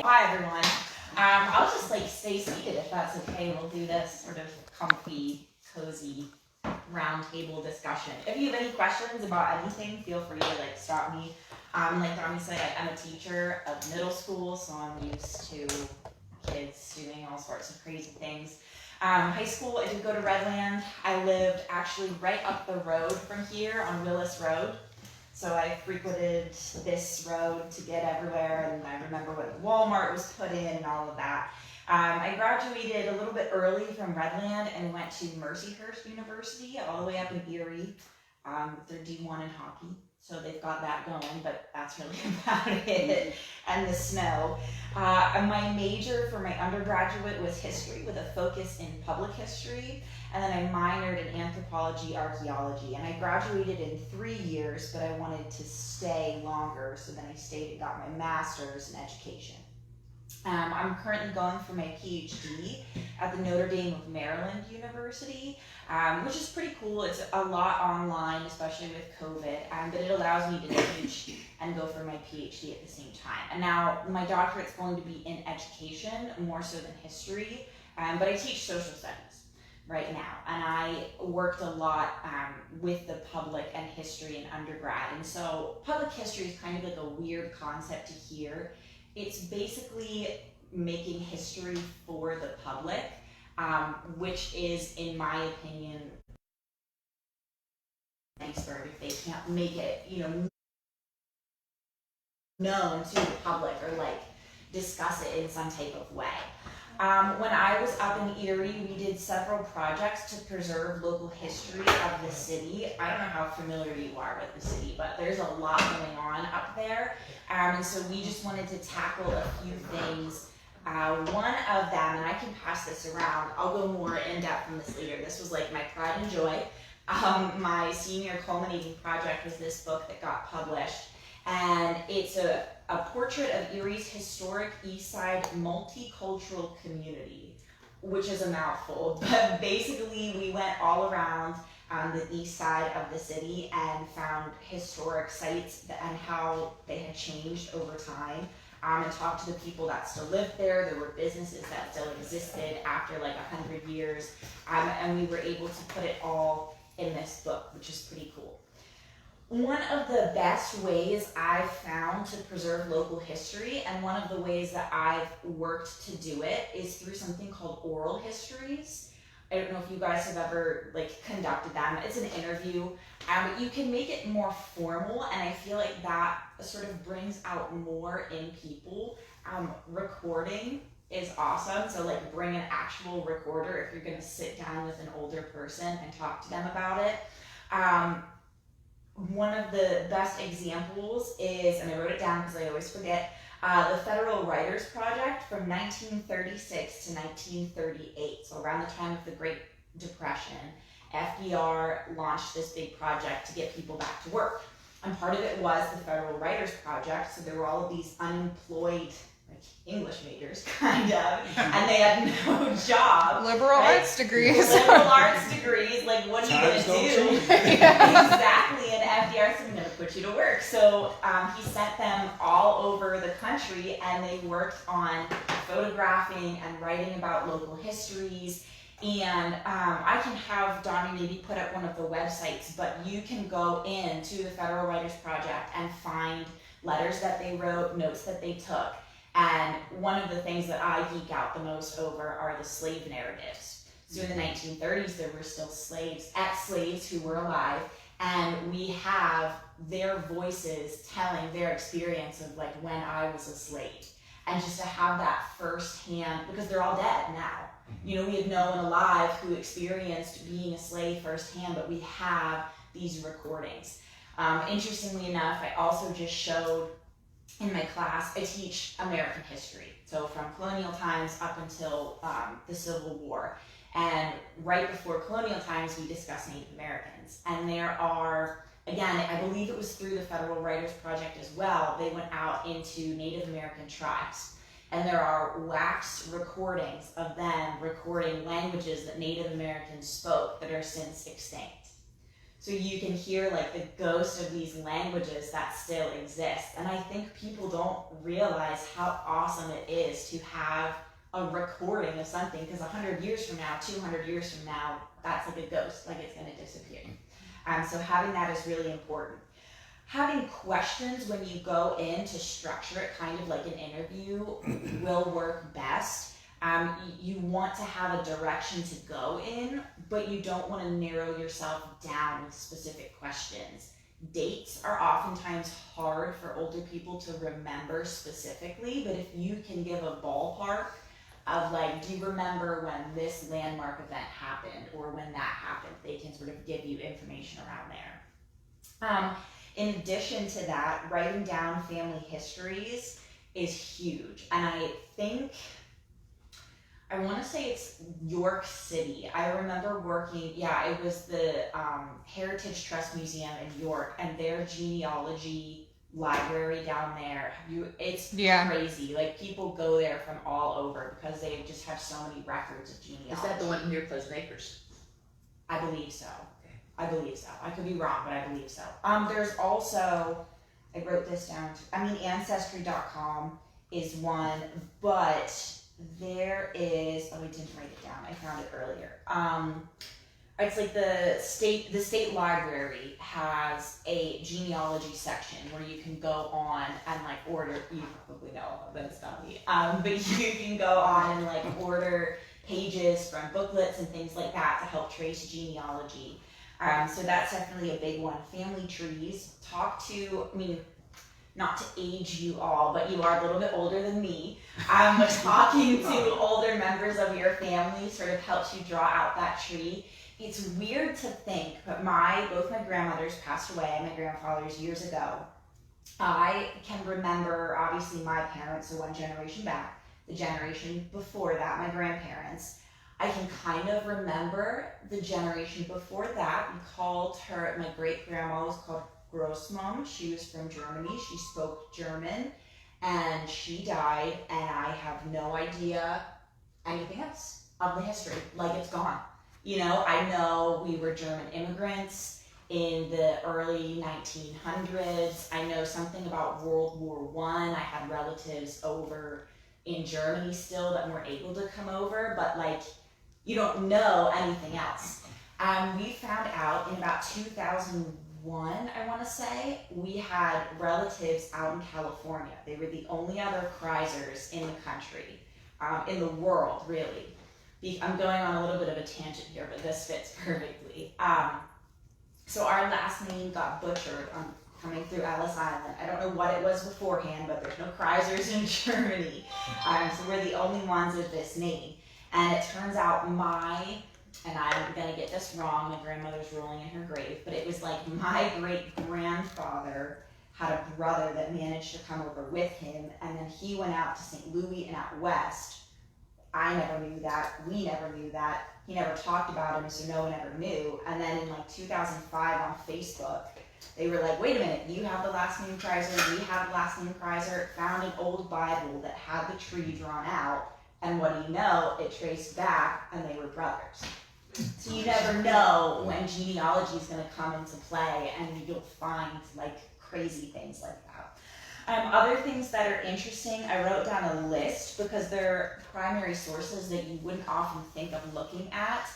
Hi, everyone. I'll just stay seated if that's okay. We'll do this sort of comfy, cozy roundtable discussion. If you have any questions about anything, feel free to stop me. Like Donnie said, I'm a teacher of middle school, so I'm used to kids doing all sorts of crazy things. High school, I did go to Redland. I lived actually right up the road from here on Willis Road. So I frequented this road to get everywhere, and I remember when Walmart was put in and all of that. I graduated a little bit early from Redland and went to Mercyhurst University all the way up in Erie. They're D1 in hockey, so they've got that going, but that's really about it, and the snow. My major for my undergraduate was history with a focus in public history, and then I minored in anthropology, archaeology, and I graduated in 3 years, but I wanted to stay longer, so then I stayed and got my master's in education. I'm currently going for my PhD at the Notre of Maryland University, which is pretty cool. It's a lot online, especially with COVID, but it allows me to teach and go for my PhD at the same time. And now my doctorate's going to be in education, more so than history, but I teach social studies right now. And I worked a lot with the public and history in undergrad. And so public history is kind of like a weird concept to hear. It's basically making history for the public, which is, in my opinion, iceberg if they can't make it, known to the public or discuss it in some type of way. When I was up in Erie, we did several projects to preserve local history of the city. I don't know how familiar you are with the city, but there's a lot going on up there. And so we just wanted to tackle a few things. One of them, and I can pass this around, I'll go more in depth on this later. This was my pride and joy. My senior culminating project was this book that got published. And it's a portrait of Erie's historic East Side multicultural community, which is a mouthful. But basically, we went all around the east side of the city and found historic sites and how they had changed over time, and talked to the people that still lived there. There were businesses that still existed after 100 years, and we were able to put it all in this book, which is pretty cool. One of the best ways I've found to preserve local history, and one of the ways that I've worked to do it, is through something called oral histories. I don't know if you guys have ever conducted them. It's an interview. You can make it more formal, and I feel like that sort of brings out more in people. Recording is awesome, so bring an actual recorder if you're going to sit down with an older person and talk to them about it. One of the best examples is, and I wrote it down because I always forget, the Federal Writers Project from 1936 to 1938. So around the time of the Great Depression, FDR launched this big project to get people back to work. And part of it was the Federal Writers Project. So there were all of these unemployed English majors, kind of, and they had no job. Liberal arts degrees. Liberal arts degrees, what are you going to do? Exactly, and FDR said, I'm going to put you to work. So he sent them all over the country, and they worked on photographing and writing about local histories. And I can have Donnie maybe put up one of the websites, but you can go into the Federal Writers Project and find letters that they wrote, notes that they took. And one of the things that I geek out the most over are the slave narratives. So in the 1930s, there were still ex-slaves who were alive, and we have their voices telling their experience of when I was a slave. And just to have that firsthand, because they're all dead now. We have no one alive who experienced being a slave firsthand, but we have these recordings. Interestingly enough, I also just showed in my class, I teach American history. So from colonial times up until the Civil War. And right before colonial times, we discuss Native Americans. And there are, again, I believe it was through the Federal Writers Project as well, they went out into Native American tribes. And there are wax recordings of them recording languages that Native Americans spoke that are since extinct. So you can hear like the ghost of these languages that still exist. And I think people don't realize how awesome it is to have a recording of something, because 100 years from now, 200 years from now, that's like a ghost, like it's going to disappear. So having that is really important. Having questions when you go in to structure it kind of like an interview will work best. You want to have a direction to go in, but you don't want to narrow yourself down with specific questions. Dates are oftentimes hard for older people to remember specifically, but if you can give a ballpark of like, do you remember when this landmark event happened or when that happened, they can sort of give you information around there. In addition to that, writing down family histories is huge. And I think, I want to say it's York City. I remember working, it was the Heritage Trust Museum in York, and their genealogy library down there. It's crazy. Like, people go there from all over because they just have so many records of genealogy. Is that the one near Pleasant Acres? I believe so. Okay. I believe so. I could be wrong, but I believe so. There's also, I wrote this down, Ancestry.com is one, but there is, I didn't write it down, I found it earlier. It's like the state library has a genealogy section where you can go on and like order, you probably know, but it's not me, but you can go on and like order pages from booklets and things like that to help trace genealogy. So that's definitely a big one. Family trees, not to age you all, but you are a little bit older than me. Talking to older members of your family sort of helps you draw out that tree. It's weird to think, but both my grandmothers passed away, my grandfathers years ago. I can remember, obviously, my parents, so one generation back, the generation before that, my grandparents. I can kind of remember the generation before that. We called her, my great-grandma was called Grossmom. She was from Germany. She spoke German, and she died, and I have no idea anything else of the history. Like, it's gone. I know we were German immigrants in the early 1900s. I know something about World War I. I had relatives over in Germany still that were able to come over, but like, you don't know anything else. We found out in about 2001, I want to say, we had relatives out in California. They were the only other Kreysars in the country, in the world, really. I'm going on a little bit of a tangent here, but this fits perfectly. So our last name got butchered coming through Ellis Island. I don't know what it was beforehand, but there's no Kreysars in Germany. So we're the only ones with this name. And it turns out and I'm going to get this wrong, my grandmother's rolling in her grave, but it was like my great-grandfather had a brother that managed to come over with him, and then he went out to St. Louis and out west. I never knew that. We never knew that. He never talked about him, so no one ever knew. And then in like 2005 on Facebook, they were like, wait a minute, you have the last name Kreysar, we have the last name Kreysar, found an old Bible that had the tree drawn out, and what do you know, it traced back, and they were brothers. So you never know when genealogy is going to come into play, and you'll find like crazy things like that. Other things that are interesting, I wrote down a list because they're primary sources that you wouldn't often think of looking at.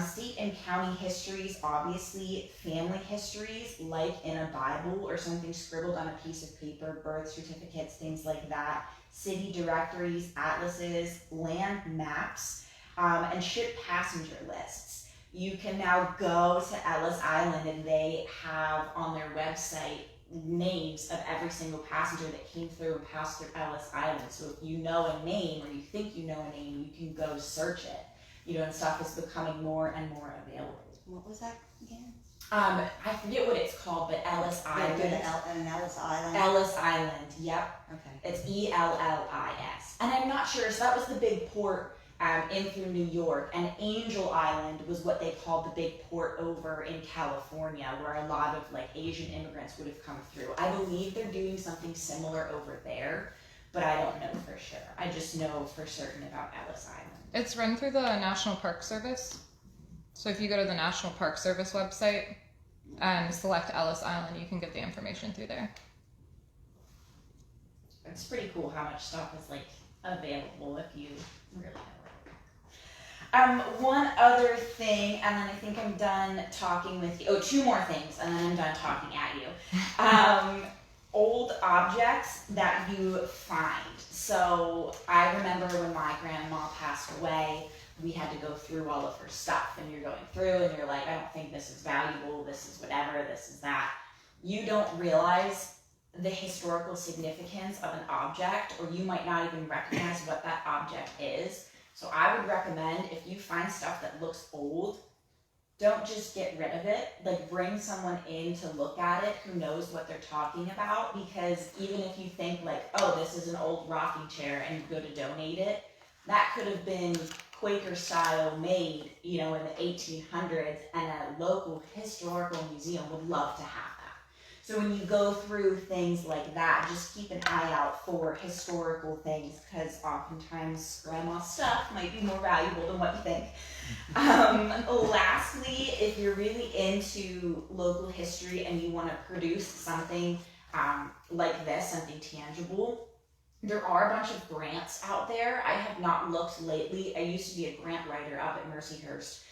State and county histories, obviously, family histories, like in a Bible or something scribbled on a piece of paper, birth certificates, things like that, city directories, atlases, land maps, and ship passenger lists. You can now go to Ellis Island and they have on their website names of every single passenger that came through and passed through Ellis Island. So if you know a name or you think you know a name, you can go search it. And stuff is becoming more and more available. What was that again? I forget what it's called, but Ellis Island. Ellis Island? Ellis Island, yep. Okay. It's ELLIS. And I'm not sure, so that was the big port in through New York, and Angel Island was what they called the big port over in California, where a lot of like Asian immigrants would have come through. I believe they're doing something similar over there, but I don't know for sure. I just know for certain about Ellis Island. It's run through the National Park Service. So if you go to the National Park Service website, and select Ellis Island. You can get the information through there. It's pretty cool how much stuff is like available if you really know it. One other thing, and then I think I'm done talking with you. Oh, two more things, and then I'm done talking at you. Old objects that you find. So I remember when my grandma passed away, we had to go through all of her stuff, and you're going through and you're like, I don't think this is valuable, this is whatever, this is that. You don't realize the historical significance of an object, or you might not even recognize what that object is. So I would recommend, if you find stuff that looks old, don't just get rid of it. Like, bring someone in to look at it who knows what they're talking about, because even if you think like, oh, this is an old rocking chair, and you go to donate it, that could have been Quaker style made, in the 1800s, and a local historical museum would love to have that. So when you go through things like that, just keep an eye out for historical things, because oftentimes grandma's stuff might be more valuable than what you think. Lastly, if you're really into local history and you want to produce something like this, something tangible, there are a bunch of grants out there. I have not looked lately. I used to be a grant writer up at Mercyhurst.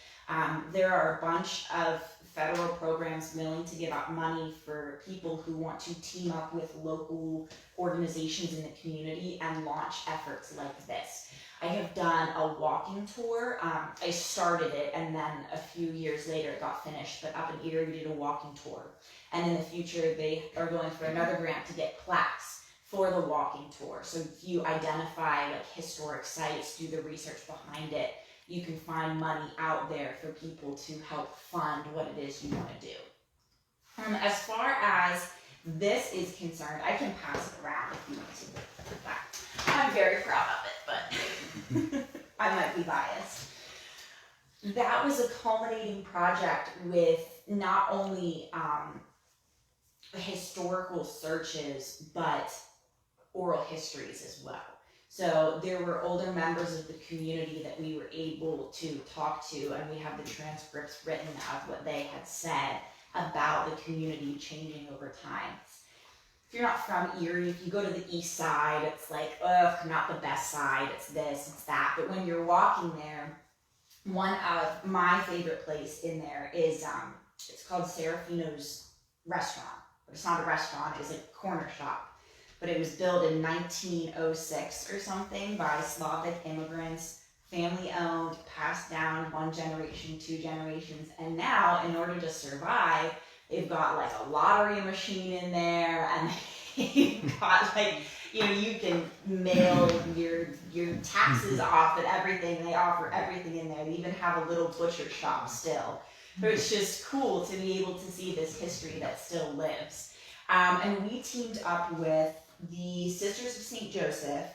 There are a bunch of federal programs willing to give out money for people who want to team up with local organizations in the community and launch efforts like this. I have done a walking tour. I started it, and then a few years later it got finished, but up in Erie we did a walking tour. And in the future they are going for another grant to get plaques for the walking tour. So if you identify like historic sites, do the research behind it, you can find money out there for people to help fund what it is you want to do. As far as this is concerned, I can pass it around if you want to look at that. I'm very proud of it, but I might be biased. That was a culminating project with not only historical searches, but oral histories as well. So there were older members of the community that we were able to talk to, and we have the transcripts written of what they had said about the community changing over time. If you're not from Erie, if you go to the east side, it's like, ugh, not the best side, it's this, it's that. But when you're walking there, one of my favorite place in there is, it's called Serafino's Restaurant. But it's not a restaurant, it's a corner shop. But it was built in 1906 or something by Slavic immigrants, family owned, passed down one generation, two generations, and now in order to survive, they've got like a lottery machine in there, and they've got like, you can mail your taxes off and everything. They offer everything in there. They even have a little butcher shop still. So it's just cool to be able to see this history that still lives. And we teamed up with the Sisters of St. Joseph,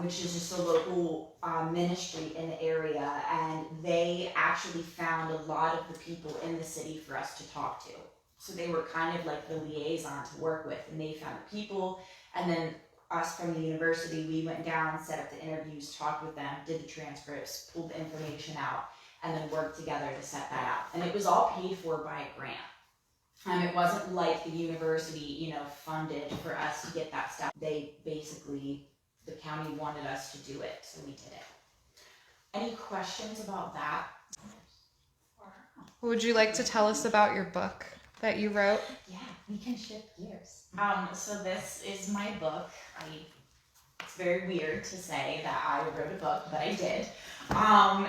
which is just a local ministry in the area, and they actually found a lot of the people in the city for us to talk to. So they were kind of like the liaison to work with, and they found the people, and then us from the university, we went down, set up the interviews, talked with them, did the transcripts, pulled the information out, and then worked together to set that out. And it was all paid for by a grant. It wasn't like the university, funded for us to get that stuff. They basically, the county wanted us to do it, so we did it. Any questions about that? Would you like to tell us about your book that you wrote? Yeah, we can shift gears. So this is my book. It's very weird to say that I wrote a book, but I did.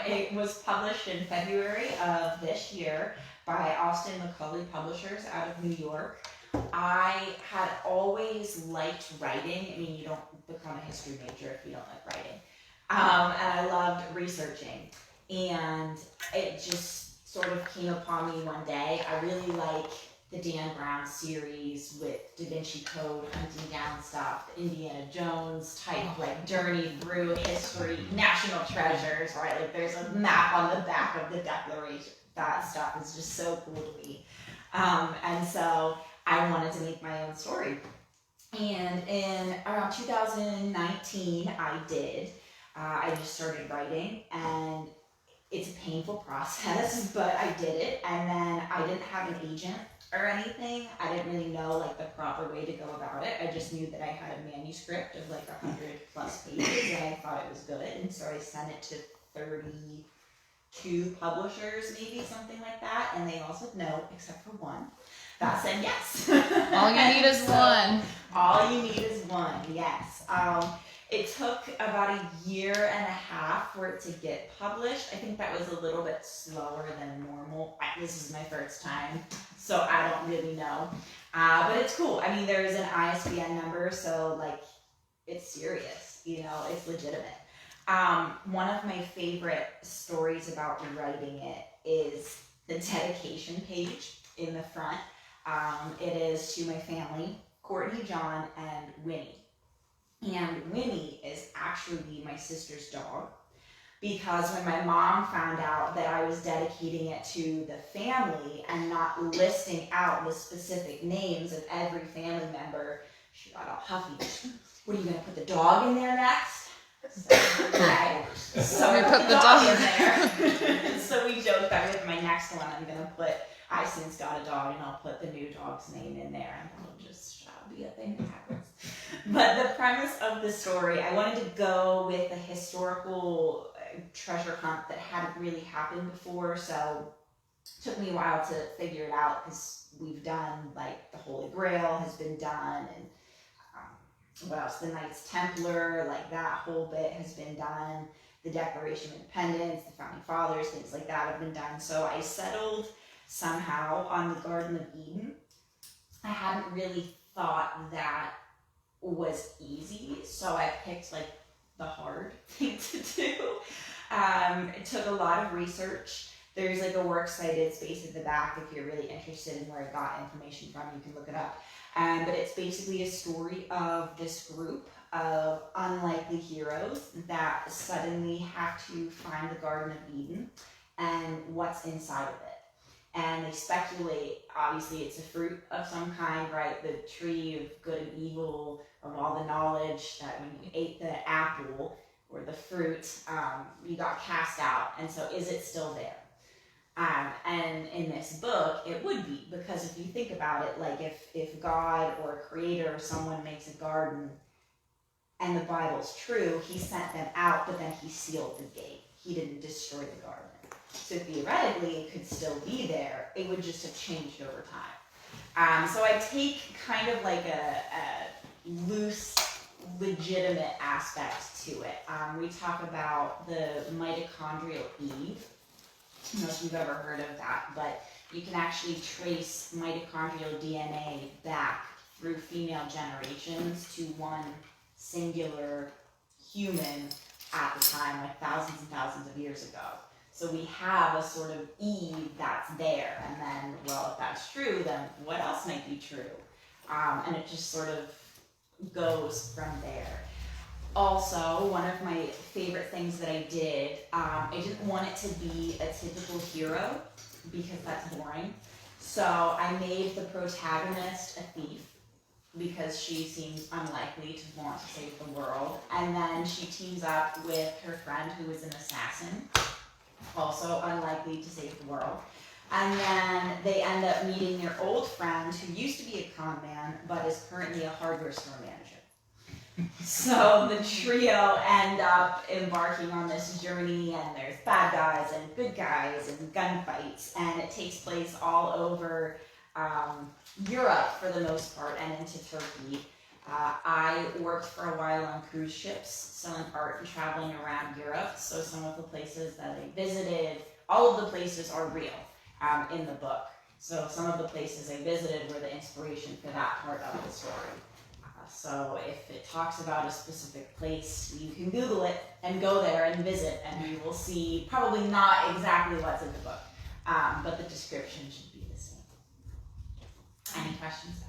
It was published in February of this year by Austin McCulley Publishers out of New York. I had always liked writing. I mean, you don't become a history major if you don't like writing. And I loved researching. And it just sort of came upon me one day. I really like the Dan Brown series with Da Vinci Code, hunting down stuff, the Indiana Jones type, like journey through history, national treasures, right? Like there's a map on the back of the Declaration. That stuff is just so cool to me. And so I wanted to make my own story. And in around 2019, I did. I just started writing, and it's a painful process, but I did it. And then I didn't have an agent or anything. I didn't really know like the proper way to go about it. I just knew that I had a manuscript of like 100+ pages and I thought it was good. And so I sent it to 32 publishers, maybe something like that. And they all said no, except for one that said yes. All you need is one. All you need is one, yes. It took about a year and a half for it to get published. I think that was a little bit slower than normal. This is my first time, so I don't really know. But it's cool. I mean, there's an ISBN number, so like, it's serious, you know, it's legitimate. One of my favorite stories about writing it is the dedication page in the front. It is to my family, Courtney, John, and Winnie. And Winnie is actually my sister's dog, because when my mom found out that I was dedicating it to the family and not listing out the specific names of every family member, she got all huffy. What are you going to put the dog in there next? Okay. So We I put put the the dog dog in there. So we joked that with my next one, I'm going to put, I since got a dog, and I'll put the new dog's name in there, and that'll just be a thing that happens. But the premise of the story, I wanted to go with a historical treasure hunt that hadn't really happened before, so it took me a while to figure it out, because we've done, like, the Holy Grail has been done, and what else? The Knights Templar, like that whole bit has been done. The Declaration of Independence, the Founding Fathers, things like that have been done. So I settled somehow on the Garden of Eden. I hadn't really thought that was easy, so I picked like the hard thing to do. It took a lot of research. There's like a works cited space at the back if you're really interested in where I got information from, you can look it up. But it's basically a story of this group of unlikely heroes that suddenly have to find the Garden of Eden and what's inside of it. And they speculate, obviously it's a fruit of some kind, right? The tree of good and evil, of all the knowledge, that when you ate the apple or the fruit, you got cast out. And so is it still there? And in this book, it would be, because if you think about it, like if God or a creator or someone makes a garden and the Bible's true, he sent them out, but then he sealed the gate. He didn't destroy the garden. So theoretically, it could still be there. It would just have changed over time. So I take kind of like a loose, legitimate aspect to it. We talk about the mitochondrial Eve. I don't know if you've ever heard of that, but you can actually trace mitochondrial DNA back through female generations to one singular human at the time, like thousands and thousands of years ago. So we have a sort of Eve that's there, and then, well, if that's true, then what else might be true? And it just sort of goes from there. Also, one of my favorite things that I did, I didn't want it to be a typical hero, because that's boring. So I made the protagonist a thief, because she seems unlikely to want to save the world. And then she teams up with her friend who is an assassin, also unlikely to save the world. And then they end up meeting their old friend who used to be a con man, but is currently a hardware store manager. So the trio end up embarking on this journey, and there's bad guys and good guys and gunfights, and it takes place all over Europe for the most part, and into Turkey. I worked for a while on cruise ships, selling art and traveling around Europe, so some of the places that I visited, all of the places are real in the book. So some of the places I visited were the inspiration for that part of the story. So if it talks about a specific place, you can Google it and go there and visit, and you will see probably not exactly what's in the book, but the description should be the same. Any questions?